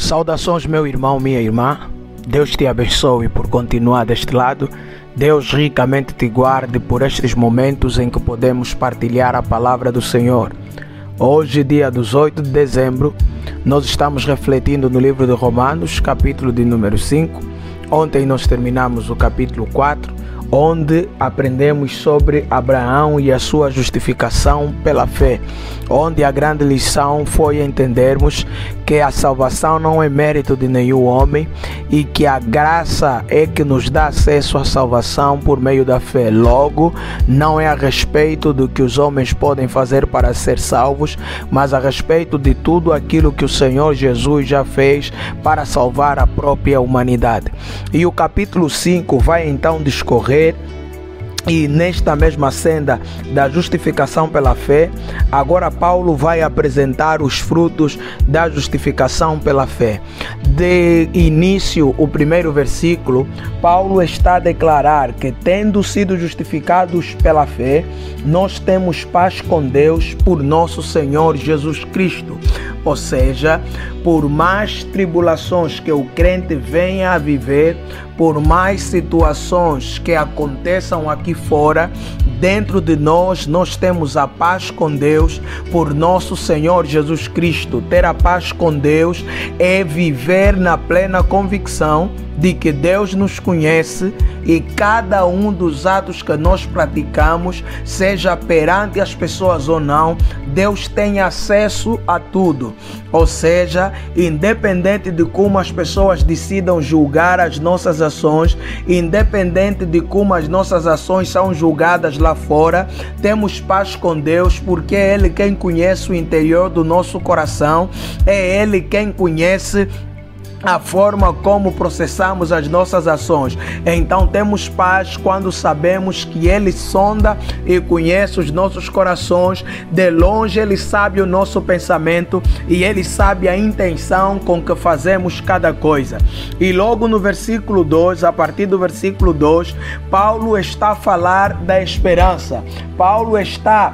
Saudações, meu irmão, minha irmã. Deus te abençoe por continuar deste lado. Deus ricamente te guarde por estes momentos em que podemos partilhar a palavra do Senhor. Hoje, dia 18 de dezembro, nós estamos refletindo no livro de Romanos, capítulo de número 5. Ontem nós terminamos o capítulo 4, onde aprendemos sobre Abraão e a sua justificação pela fé, onde a grande lição foi entendermos que a salvação não é mérito de nenhum homem e que a graça é que nos dá acesso à salvação por meio da fé. Logo, não é a respeito do que os homens podem fazer para ser salvos, mas a respeito de tudo aquilo que o Senhor Jesus já fez para salvar a própria humanidade. E o capítulo 5 vai então discorrer, e nesta mesma senda da justificação pela fé, agora Paulo vai apresentar os frutos da justificação pela fé. De início, o primeiro versículo, Paulo está a declarar que, tendo sido justificados pela fé, nós temos paz com Deus por nosso Senhor Jesus Cristo. Ou seja, por mais tribulações que o crente venha a viver, por mais situações que aconteçam aqui fora, dentro de nós temos a paz com Deus por nosso Senhor Jesus Cristo. Ter a paz com Deus é viver na plena convicção de que Deus nos conhece e cada um dos atos que nós praticamos, seja perante as pessoas ou não, Deus tem acesso a tudo. Ou seja, independente de como as pessoas decidam julgar as nossas ações, independente de como as nossas ações são julgadas lá fora, temos paz com Deus, porque é Ele quem conhece o interior do nosso coração, é Ele quem conhece a forma como processamos as nossas ações. Então temos paz quando sabemos que Ele sonda e conhece os nossos corações. De longe Ele sabe o nosso pensamento e Ele sabe a intenção com que fazemos cada coisa. E logo no versículo 2, a partir do versículo 2, Paulo está a falar da esperança. Paulo está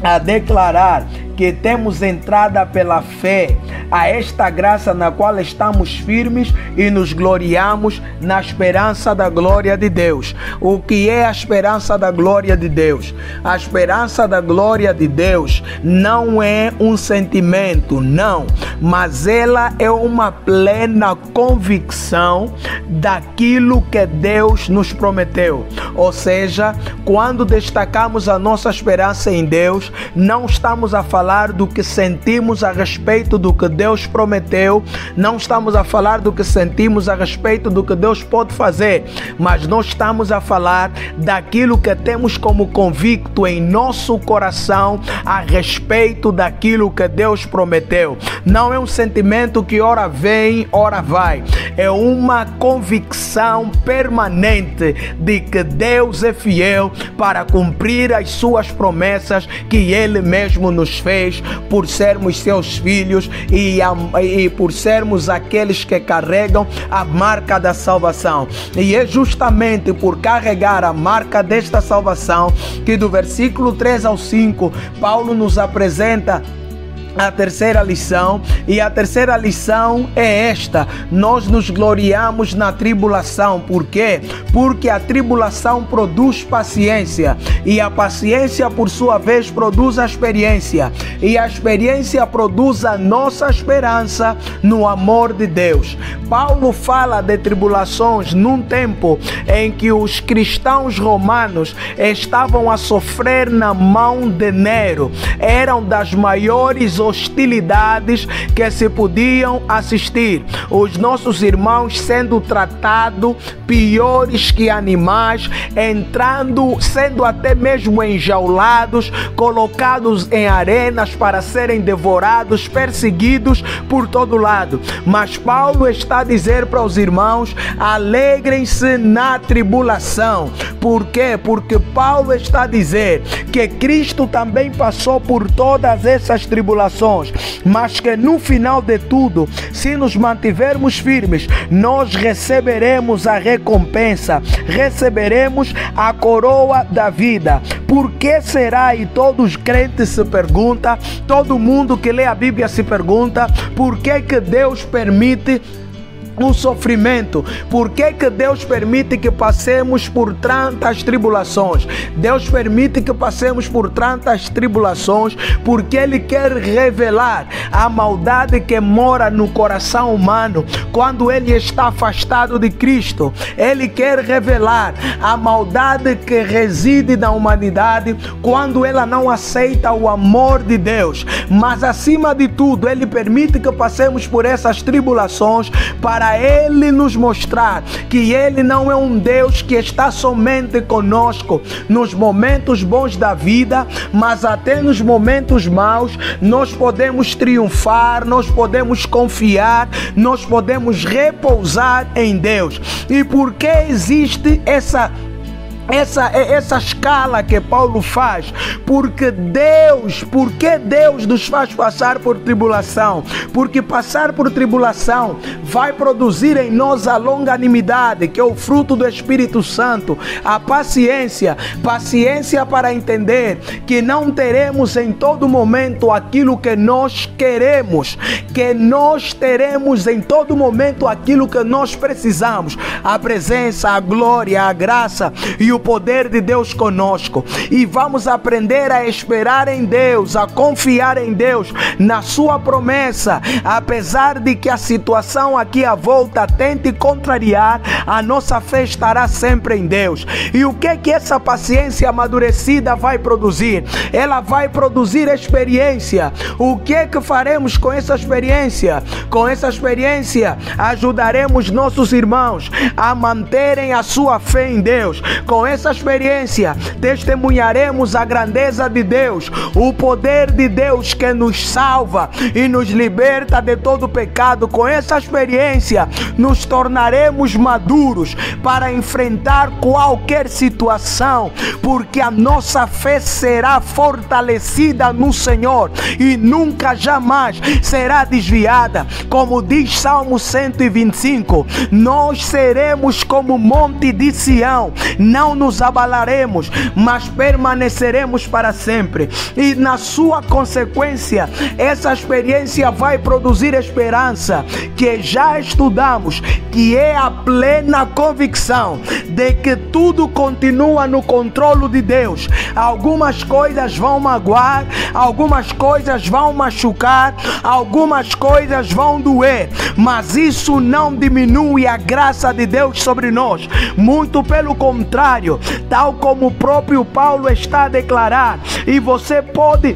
a declarar que temos entrada pela fé a esta graça na qual estamos firmes e nos gloriamos na esperança da glória de Deus. O que é a esperança da glória de Deus? A esperança da glória de Deus não é um sentimento, não, mas ela é uma plena convicção daquilo que Deus nos prometeu. Ou seja, quando destacamos a nossa esperança em Deus, não estamos a falar do que sentimos a respeito do que Deus prometeu, não estamos a falar do que sentimos a respeito do que Deus pode fazer, mas nós estamos a falar daquilo que temos como convicto em nosso coração a respeito daquilo que Deus prometeu. Não é um sentimento que ora vem, ora vai, é uma convicção permanente de que Deus é fiel para cumprir as suas promessas que Ele mesmo nos fez por sermos seus filhos e por sermos aqueles que carregam a marca da salvação. E é justamente por carregar a marca desta salvação que do versículo 3 ao 5 Paulo nos apresenta a terceira lição, e a terceira lição é esta: nós nos gloriamos na tribulação. Por quê? Porque a tribulação produz paciência, e a paciência por sua vez produz a experiência, e a experiência produz a nossa esperança no amor de Deus. Paulo fala de tribulações num tempo em que os cristãos romanos estavam a sofrer na mão de Nero. Eram das maiores hostilidades que se podiam assistir. Os nossos irmãos sendo tratados piores que animais, sendo até mesmo enjaulados, colocados em arenas para serem devorados, perseguidos por todo lado. Mas Paulo está a dizer para os irmãos: alegrem-se na tribulação. Por quê? Porque Paulo está a dizer que Cristo também passou por todas essas tribulações, mas que no final de tudo se nos mantivermos firmes, nós receberemos a recompensa, receberemos a coroa da vida. Por que será? E todos os crentes se perguntam, todo mundo que lê a Bíblia se pergunta, por que Deus permite o sofrimento? Por que Deus permite que passemos por tantas tribulações? Deus permite que passemos por tantas tribulações porque Ele quer revelar a maldade que mora no coração humano quando ele está afastado de Cristo. Ele quer revelar a maldade que reside na humanidade quando ela não aceita o amor de Deus. Mas acima de tudo, Ele permite que passemos por essas tribulações para Ele nos mostrar que Ele não é um Deus que está somente conosco nos momentos bons da vida, mas até nos momentos maus nós podemos triunfar, nós podemos confiar, nós podemos repousar em Deus. E por que existe essa escala que Paulo faz? Porque Deus nos faz passar por tribulação? Porque passar por tribulação vai produzir em nós a longanimidade, que é o fruto do Espírito Santo, a paciência para entender que não teremos em todo momento aquilo que nós queremos, que nós teremos em todo momento aquilo que nós precisamos, a presença, a glória, a graça e o poder de Deus conosco. E vamos aprender a esperar em Deus, a confiar em Deus, na sua promessa, apesar de que a situação aqui à volta tente contrariar, a nossa fé estará sempre em Deus. E o que essa paciência amadurecida vai produzir? Ela vai produzir experiência. O que faremos com essa experiência? Com essa experiência ajudaremos nossos irmãos a manterem a sua fé em Deus. Com essa experiência testemunharemos a grandeza de Deus, o poder de Deus que nos salva e nos liberta de todo pecado. Com essa experiência nos tornaremos maduros para enfrentar qualquer situação, porque a nossa fé será fortalecida no Senhor e nunca jamais será desviada. Como diz Salmo 125, nós seremos como o monte de Sião, não nos abalaremos, mas permaneceremos para sempre. E na sua consequência, essa experiência vai produzir esperança, que já estudamos, que é a plena convicção de que tudo continua no controle de Deus. Algumas coisas vão magoar, algumas coisas vão machucar, algumas coisas vão doer, mas isso não diminui a graça de Deus sobre nós. Muito pelo contrário, tal como o próprio Paulo está a declarar, e você pode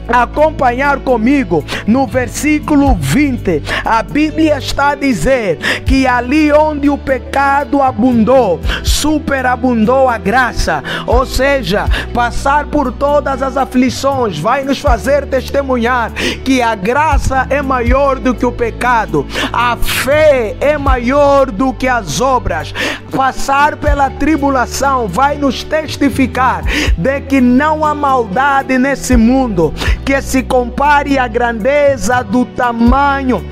acompanhar comigo no versículo 20, a Bíblia está a dizer que ali onde o pecado abundou, superabundou a graça. Ou seja, passar por todas as aflições vai nos fazer testemunhar que a graça é maior do que o pecado, a fé é maior do que as obras. Passar pela tribulação vai nos testificar de que não há maldade nesse mundo que se compare à grandeza do tamanho,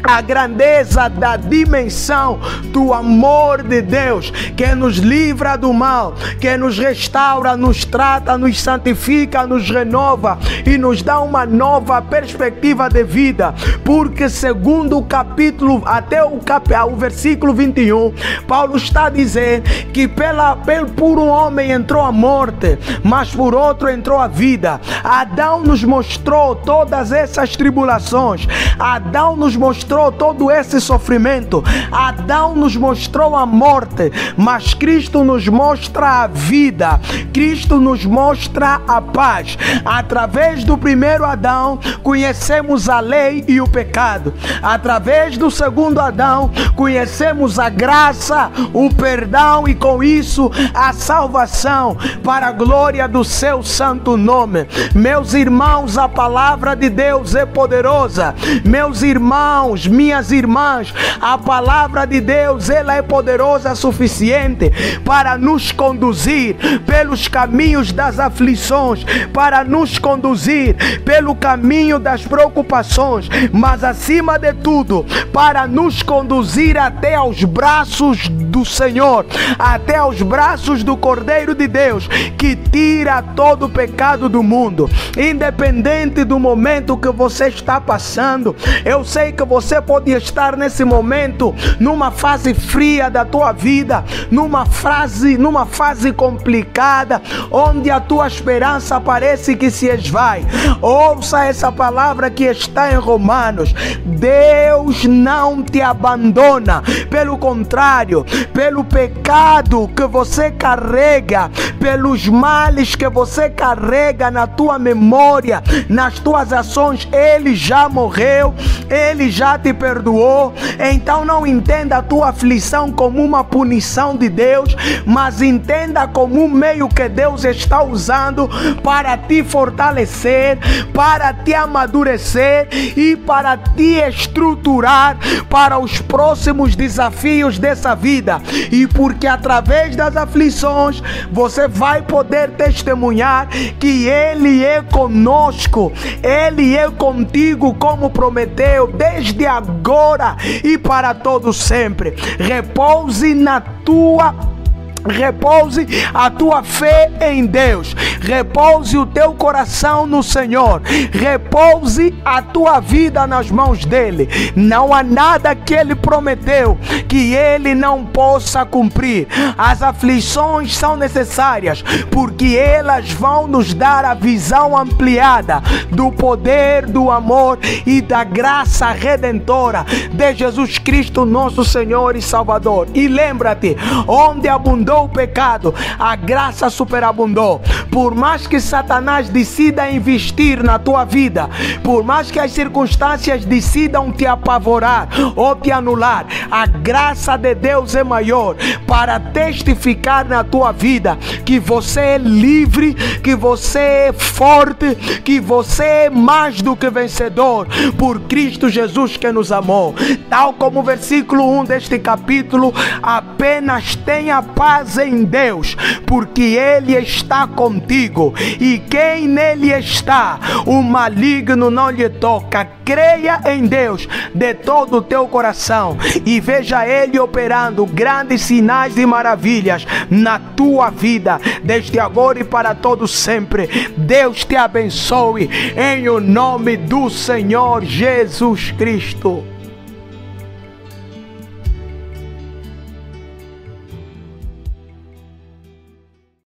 a grandeza da dimensão do amor de Deus, que nos livra do mal, que nos restaura, nos trata, nos santifica, nos renova e nos dá uma nova perspectiva de vida. Porque segundo o capítulo, até o versículo 21, Paulo está a dizer que por um homem entrou a morte, mas por outro entrou a vida. Adão nos mostrou todas essas tribulações, Adão nos mostrou todo esse sofrimento, Adão nos mostrou a morte, mas Cristo nos mostra a vida, Cristo nos mostra a paz. Através do primeiro Adão conhecemos a lei e o pecado, através do segundo Adão conhecemos a graça, o perdão e com isso a salvação, para a glória do seu santo nome. Meus irmãos, a palavra de Deus é poderosa. Meus irmãos, minhas irmãs, a palavra de Deus, ela é poderosa o suficiente para nos conduzir pelos caminhos das aflições, para nos conduzir conduzir pelo caminho das preocupações, mas acima de tudo, para nos conduzir até aos braços do Senhor, até aos braços do Cordeiro de Deus, que tira todo o pecado do mundo. Independente do momento que você está passando, eu sei que você pode estar nesse momento numa fase fria da tua vida, numa fase complicada, onde a tua esperança parece que se esvai. Ouça essa palavra que está em Romanos: Deus não te abandona. Pelo contrário, pelo pecado que você carrega, pelos males que você carrega na tua memória, nas tuas ações, Ele já morreu, Ele já te perdoou. Então não entenda a tua aflição como uma punição de Deus, mas entenda como um meio que Deus está usando para te fortalecer, para te amadurecer e para te estruturar para os próximos desafios dessa vida. E porque através das aflições você vai poder testemunhar que Ele é conosco, Ele é contigo, como prometeu, desde agora e para todo sempre. Repouse a tua fé em Deus, repouse o teu coração no Senhor, repouse a tua vida nas mãos dEle. Não há nada que Ele prometeu que Ele não possa cumprir. As aflições são necessárias, porque elas vão nos dar a visão ampliada do poder, do amor e da graça redentora de Jesus Cristo, nosso Senhor e Salvador. E lembra-te, onde abundou o pecado, a graça superabundou. Por mais que Satanás decida investir na tua vida, por mais que as circunstâncias decidam te apavorar ou te anular, a graça de Deus é maior para testificar na tua vida que você é livre, que você é forte, que você é mais do que vencedor por Cristo Jesus, que nos amou. Tal como o versículo 1 deste capítulo: apenas tenha paz em Deus, porque Ele está contigo, e quem nele está, o maligno não lhe toca. Creia em Deus de todo o teu coração e veja Ele operando grandes sinais e maravilhas na tua vida, desde agora e para todo sempre. Deus te abençoe em o nome do Senhor Jesus Cristo.